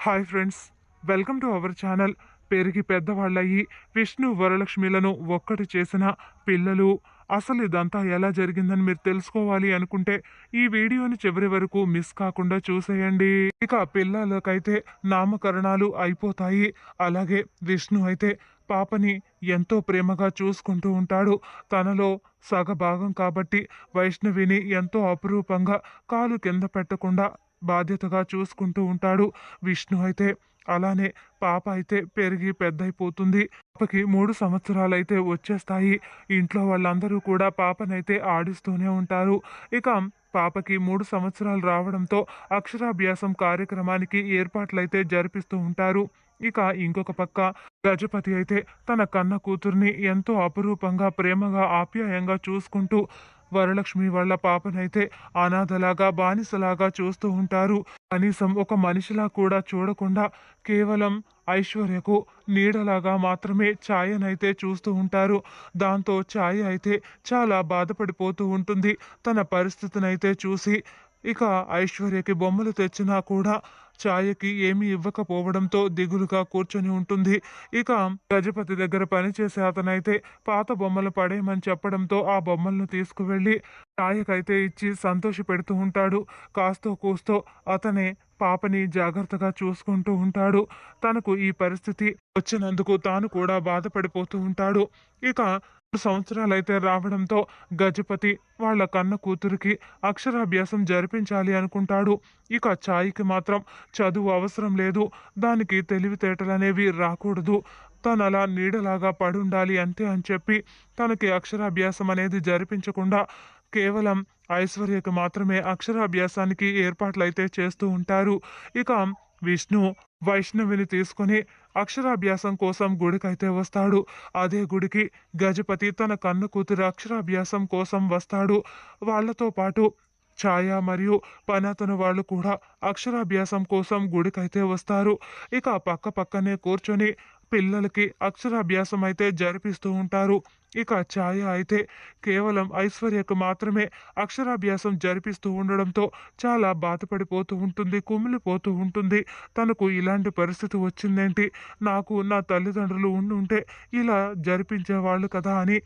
Hi friends, welcome to our channel. పెరిగి పెద్దవాళ్ళయి విష్ణు వరలక్ష్మిలను ఒక్కటి చేసిన పిల్లలు. అసలు ఇదంతా ఎలా జరిగిందని మీరు తెలుసుకోవాలి అనుకుంటే ఈ వీడియోని చివరి వరకు మిస్ కాకుండా చూసేయండి. ఇక పిల్లలకైతే నామకరణాలు అయిపోతాయి. అలాగే విష్ణు అయితే పాపని ఎంతో ప్రేమగా చూసుకుంటూ ఉంటాడు. తనలో సగభాగం కాబట్టి వైష్ణవిని ఎంతో అపురూపంగా కాలు కింద పెట్టకుండా బాధ్యతగా చూసుకుంటూ ఉంటాడు విష్ణు అయితే. అలానే పాప అయితే పెరిగి పెద్దయిపోతుంది. పాపకి 3 సంవత్సరాలైతే వచ్చేస్తాయి. ఇంట్లో వాళ్ళందరూ కూడా పాపనైతే ఆడిస్తూనే ఉంటారు. ఇక పాపకి 3 సంవత్సరాలు రావడంతో అక్షరాభ్యాసం కార్యక్రమానికి ఏర్పాట్లయితే జరిపిస్తూ ఉంటారు. ఇక ఇంకొక పక్క గజపతి అయితే తన కన్న కూతుర్ని ఎంతో అపురూపంగా ప్రేమగా ఆప్యాయంగా చూసుకుంటూ వరలక్ష్మి వాళ్ళ పాపనైతే అనాథలాగా బానిసలాగా చూస్తూ ఉంటారు. కనీసం ఒక మనిషిలా కూడా చూడకుండా కేవలం ఐశ్వర్యకు నీడలాగా మాత్రమే ఛాయనైతే చూస్తూ ఉంటారు. దాంతో ఛాయ అయితే చాలా బాధపడిపోతూ ఉంటుంది తన పరిస్థితినైతే చూసి. ఇక ఐశ్వర్యకి బొమ్మలు తెచ్చినా కూడా ఛాయకి ఏమీ ఇవ్వకపోవడంతో దిగులుగా కూర్చొని ఉంటుంది. ఇక గజపతి దగ్గర పనిచేసే అతనైతే పాత బొమ్మలు పడేయమని చెప్పడంతో ఆ బొమ్మలను తీసుకువెళ్ళి ఛాయకైతే ఇచ్చి సంతోష పెడుతూ ఉంటాడు. కాస్తో కూస్తో అతనే పాపని జాగ్రత్తగా చూసుకుంటూ ఉంటాడు. తనకు ఈ పరిస్థితి వచ్చినందుకు తాను కూడా బాధపడిపోతూ ఉంటాడు. ఇక 3 సంవత్సరాలైతే రావడంతో గజపతి వాళ్ళ కన్న కూతురికి అక్షరాభ్యాసం జరిపించాలి అనుకుంటాడు. ఇక ఛాయికి మాత్రం చదువు అవసరం లేదు, దానికి తెలివితేటలనేవి రాకూడదు, తను అలా నీడలాగా పడుండాలి అంతే అని చెప్పి తనకి అక్షరాభ్యాసం అనేది జరిపించకుండా కేవలం ఐశ్వర్యకు మాత్రమే అక్షరాభ్యాసానికి ఏర్పాట్లయితే చేస్తూ ఉంటారు. ఇక విష్ణు వైష్ణవిని తీసుకొని అక్షరాభ్యాసం కోసం గుడికైతే వస్తాడు. అదే గుడికి గజపతి తన కన్న కూతురు అక్షరాభ్యాసం కోసం వస్తాడు. వాళ్ళతో పాటు ఛాయ మరియు పనతను వాళ్ళు కూడా అక్షరాభ్యాసం కోసం గుడికైతే వస్తారు. ఇక పక్క పక్కనే కూర్చొని పిల్లలకి అక్షరాభ్యాసం అయితే జరిపిస్తూ ఉంటారు. ఇక ఛాయ అయితే కేవలం ఐశ్వర్యకు మాత్రమే అక్షరాభ్యాసం జరిపిస్తూ ఉండడంతో చాలా బాధపడిపోతూ ఉంటుంది, కుమిలిపోతూ ఉంటుంది. తనకు ఇలాంటి పరిస్థితి వచ్చిందేంటి, నాకు నా తల్లిదండ్రులు ఉండుంటే ఇలా జరిపించేవాళ్ళు కదా అని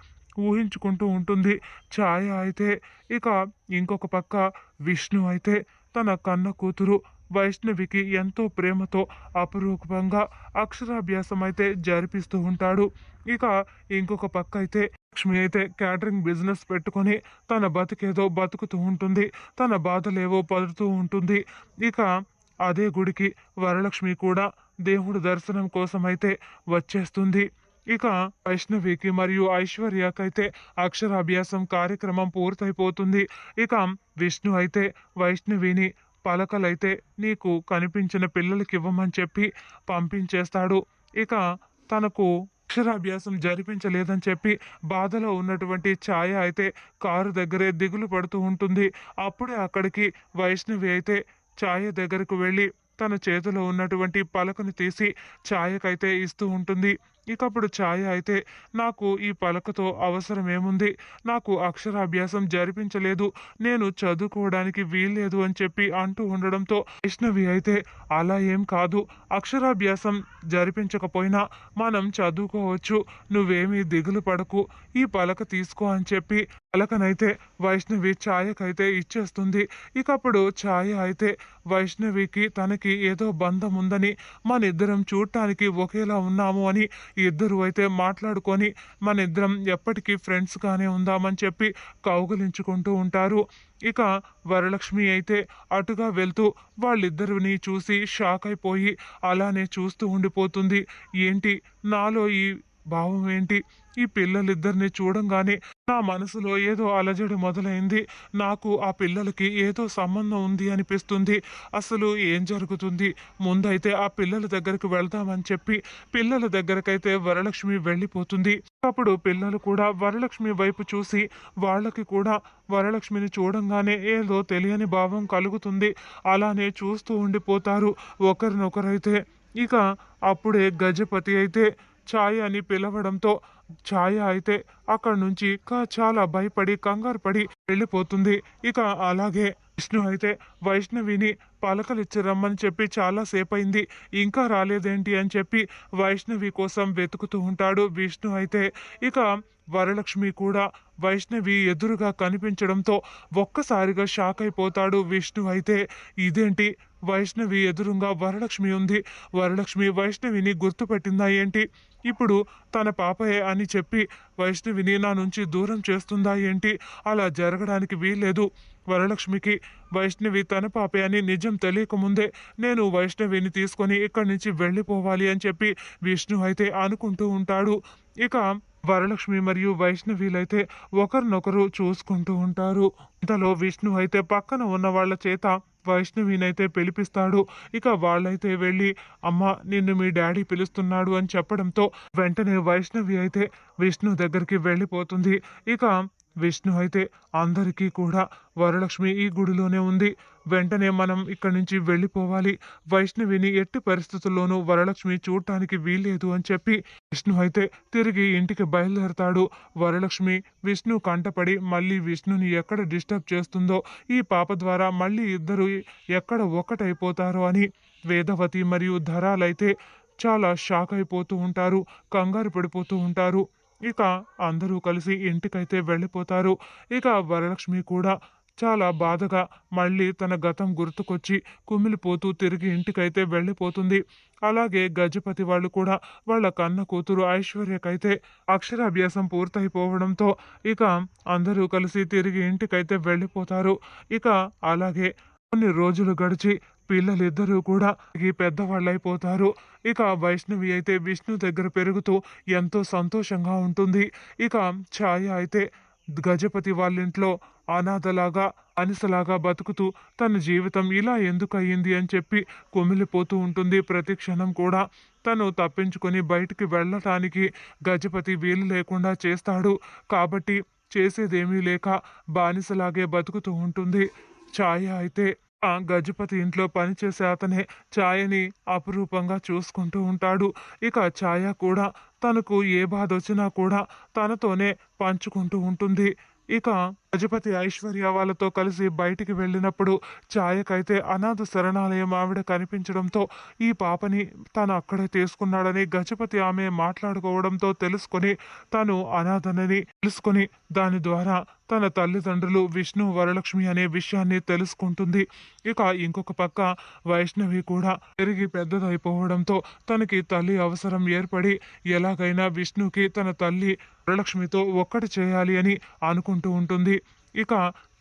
ఊహించుకుంటూ ఉంటుంది ఛాయ అయితే. ఇక ఇంకొక పక్క విష్ణు అయితే తన కన్న కూతురు వైష్ణవికి ఎంతో ప్రేమతో అపురూపంగా అక్షరాభ్యాసం అయితే జరిపిస్తూ ఉంటాడు. ఇక ఇంకొక పక్క అయితే లక్ష్మి అయితే క్యాటరింగ్ బిజినెస్ పెట్టుకొని తన బతికేదో బతుకుతూ ఉంటుంది, తన బాధలేవో పడుతూ ఉంటుంది. ఇక అదే గుడికి వరలక్ష్మి కూడా దేవుడు దర్శనం కోసం అయితే వచ్చేస్తుంది. ఇక వైష్ణవికి మరియు ఐశ్వర్యకైతే అక్షరాభ్యాసం కార్యక్రమం పూర్తయిపోతుంది. ఇక విష్ణు అయితే వైష్ణవిని పలకలైతే నీకు కనిపించిన పిల్లలకి ఇవ్వమని చెప్పి పంపించేస్తాడు. ఇక తనకు అక్షరాభ్యాసం జరిపించలేదని చెప్పి బాధలో ఉన్నటువంటి ఛాయ అయితే కారు దగ్గరే దిగులు పడుతూ ఉంటుంది. అప్పుడే అక్కడికి వైష్ణవి అయితే ఛాయ దగ్గరకు వెళ్ళి తన చేతిలో ఉన్నటువంటి పలకను తీసి ఛాయకైతే ఇస్తూ ఉంటుంది. ఇకప్పుడు ఛాయ అయితే నాకు ఈ పలకతో అవసరం ఏముంది, నాకు అక్షరాభ్యాసం జరిపించలేదు, నేను చదువుకోవడానికి వీల్లేదు అని చెప్పి అంటూ ఉండడంతో వైష్ణవి అయితే అలా ఏం కాదు, అక్షరాభ్యాసం జరిపించకపోయినా మనం చదువుకోవచ్చు, నువ్వేమీ దిగులు పడకు, ఈ పలక తీసుకో అని చెప్పి పలకనైతే వైష్ణవి ఛాయకైతే ఇచ్చేస్తుంది. ఇకప్పుడు ఛాయ అయితే వైష్ణవికి తనకి ఏదో బంధం ఉందని, మన ఇద్దరం చూడటానికి ఒకేలా ఉన్నాము అని ఇద్దరు అయితే మాట్లాడుకొని మన ఇద్దరం ఎప్పటికీ ఫ్రెండ్స్గానే ఉందామని చెప్పి కౌగిలించుకుంటూ ఉంటారు. ఇక వరలక్ష్మి అయితే అటుగా వెళ్తూ వాళ్ళిద్దరిని చూసి షాక్ అయిపోయి అలానే చూస్తూ ఉండిపోతుంది. ఏంటి నాలో ఈ భావం ఏంటి, ఈ పిల్లలిద్దరిని చూడంగానే నా మనసులో ఏదో అలజడి మొదలైంది, నాకు ఆ పిల్లలకి ఏదో సంబంధం ఉంది అనిపిస్తుంది, అసలు ఏం జరుగుతుంది, ముందైతే ఆ పిల్లల దగ్గరకు వెళ్దామని చెప్పి పిల్లల దగ్గరకైతే వరలక్ష్మి వెళ్ళిపోతుంది. అప్పుడు పిల్లలు కూడా వరలక్ష్మి వైపు చూసి వాళ్ళకి కూడా వరలక్ష్మిని చూడంగానే ఏదో తెలియని భావం కలుగుతుంది, అలానే చూస్తూ ఉండిపోతారు ఒకరినొకరైతే. ఇక అప్పుడే గజపతి అయితే ఛాయ అని పిలవడంతో ఛాయ అయితే అక్కడి నుంచి చాలా భయపడి కంగారు పడి వెళ్ళిపోతుంది. ఇక అలాగే విష్ణు అయితే వైష్ణవిని పలకలిచ్చి రమ్మని చెప్పి చాలా సేపయింది, ఇంకా రాలేదేంటి అని చెప్పి వైష్ణవి కోసం వెతుకుతూ ఉంటాడు విష్ణు అయితే. ఇక వరలక్ష్మి కూడా వైష్ణవి ఎదురుగా కనిపించడంతో ఒక్కసారిగా షాక్ అయిపోతాడు విష్ణు అయితే. ఇదేంటి, వైష్ణవి ఎదురుగా వరలక్ష్మి ఉంది, వరలక్ష్మి వైష్ణవిని గుర్తుపెట్టిందా ఏంటి, ఇప్పుడు తన పాపయే అని చెప్పి వైష్ణవిని నా నుంచి దూరం చేస్తుందా ఏంటి, అలా జరగడానికి వీల్లేదు. వరలక్ష్మికి వైష్ణవి తన పాపే అని నిజం తెలియకముందే నేను వైష్ణవిని తీసుకొని ఇక్కడి నుంచి వెళ్ళిపోవాలి అని చెప్పి విష్ణు అయితే అనుకుంటూ ఉంటాడు. ఇక వరలక్ష్మి మరియు వైష్ణవిలైతే ఒకరినొకరు చూసుకుంటూ ఉంటారు. ఇంతలో విష్ణు అయితే పక్కన ఉన్న వాళ్ళ చేత వైష్ణవినైతే పిలిపిస్తాడు. ఇక వాళ్ళైతే వెళ్ళి అమ్మ నిన్ను మీ డాడీ పిలుస్తున్నాడు అని చెప్పడంతో వెంటనే వైష్ణవి అయితే విష్ణు దగ్గరికి వెళ్ళిపోతుంది. ఇక విష్ణు అయితే అందరికీ కూడా వరలక్ష్మి ఈ గుడిలోనే ఉంది, వెంటనే మనం ఇక్కడి నుంచి వెళ్ళిపోవాలి, వైష్ణవిని ఎట్టి పరిస్థితుల్లోనూ వరలక్ష్మి చూడటానికి వీల్లేదు అని చెప్పి విష్ణు అయితే తిరిగి ఇంటికి బయలుదేరతాడు. వరలక్ష్మి విష్ణు కంటపడి మళ్ళీ విష్ణుని ఎక్కడ డిస్టర్బ్ చేస్తుందో, ఈ పాప ద్వారా మళ్ళీ ఇద్దరు ఎక్కడ ఒక్కటైపోతారో అని వేదవతి మరియు ధరాలైతే చాలా షాక్ అయిపోతూ ఉంటారు, కంగారు పడిపోతూ ఉంటారు. ఇక అందరూ కలిసి ఇంటికైతే వెళ్ళిపోతారు. ఇక వరలక్ష్మి కూడా చాలా బాధగా మళ్ళీ తన గతం గుర్తుకొచ్చి కుమిలిపోతూ తిరిగి ఇంటికైతే వెళ్ళిపోతుంది. అలాగే గజపతి వాళ్ళు కూడా వాళ్ళ కన్న కూతురు ఐశ్వర్యకైతే అక్షరాభ్యాసం పూర్తయిపోవడంతో ఇక అందరూ కలిసి తిరిగి ఇంటికైతే వెళ్ళిపోతారు. ఇక అలాగే కొన్ని రోజులు గడిచి పిల్లలిద్దరూ కూడా ఈ పెద్దవాళ్ళైపోతారు. ఇక వైష్ణవి అయితే విష్ణు దగ్గర పెరుగుతూ ఎంతో సంతోషంగా ఉంటుంది. ఇక ఛాయ అయితే గజపతి వాళ్ళింట్లో అనాథలాగా అనిసలాగా బతుకుతూ తన జీవితం ఇలా ఎందుకు అయ్యింది అని చెప్పి కుమిలిపోతూ ఉంటుంది. ప్రతి క్షణం కూడా తను తప్పించుకొని బయటికి వెళ్ళటానికి గజపతి వీలు లేకుండా చేస్తాడు. కాబట్టి చేసేదేమీ లేక బానిసలాగే బతుకుతూ ఉంటుంది. ఛాయ అయితే ఆ గజపతి ఇంట్లో పనిచేసే అతనే ఛాయని అపురూపంగా చూసుకుంటూ ఉంటాడు. ఇక ఛాయ కూడా తనకు ఏ బాధ వచ్చినా కూడా తనతోనే పంచుకుంటూ ఉంటుంది. ఇక గజపతి ఐశ్వర్య వాళ్ళతో కలిసి బయటికి వెళ్ళినప్పుడు ఛాయకైతే అనాథ శరణాలయం ఆవిడ కనిపించడంతో ఈ పాపని తను అక్కడే తీసుకున్నాడని గజపతి ఆమె మాట్లాడుకోవడంతో తెలుసుకొని తను అనాథనని తెలుసుకొని దాని ద్వారా తన తల్లిదండ్రులు విష్ణు వరలక్ష్మి అనే విషయాన్ని తెలుసుకుంటుంది. ఇక ఇంకొక పక్క వైష్ణవి కూడా పెరిగి పెద్దదైపోవడంతో తనకి తల్లి అవసరం ఏర్పడి ఎలాగైనా విష్ణుకి తన తల్లి వరలక్ష్మితో ఒక్కటి చేయాలి అని అనుకుంటూ ఉంటుంది. ఇక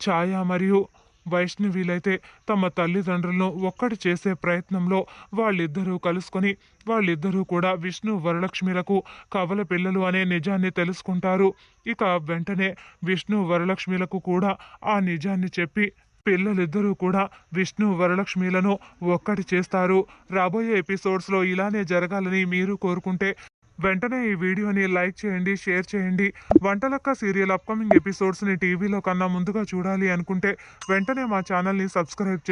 ఛాయ మరియు వైష్ణవిలైతే తమ తల్లిదండ్రులను ఒక్కటి చేసే ప్రయత్నంలో వాళ్ళిద్దరూ కలుసుకొని వాళ్ళిద్దరూ కూడా విష్ణు వరలక్ష్మిలకు కవల పిల్లలు అనే నిజాన్ని తెలుసుకుంటారు. ఇక వెంటనే విష్ణు వరలక్ష్మిలకు కూడా ఆ నిజాన్ని చెప్పి పిల్లలిద్దరూ కూడా విష్ణు వరలక్ష్మిలను ఒక్కటి చేస్తారు. రాబోయే ఎపిసోడ్స్లో ఇలానే జరగాలని మీరు కోరుకుంటే వెంటనే ఈ వీడియోని లైక్ చేయండి, షేర్ చేయండి. వంటలక్క సీరియల్ అప్కమింగ్ ఎపిసోడ్స్ని టీవీలో కన్నా ముందుగా చూడాలి అనుకుంటే వెంటనే మా ఛానల్ని సబ్స్క్రైబ్ చేయండి.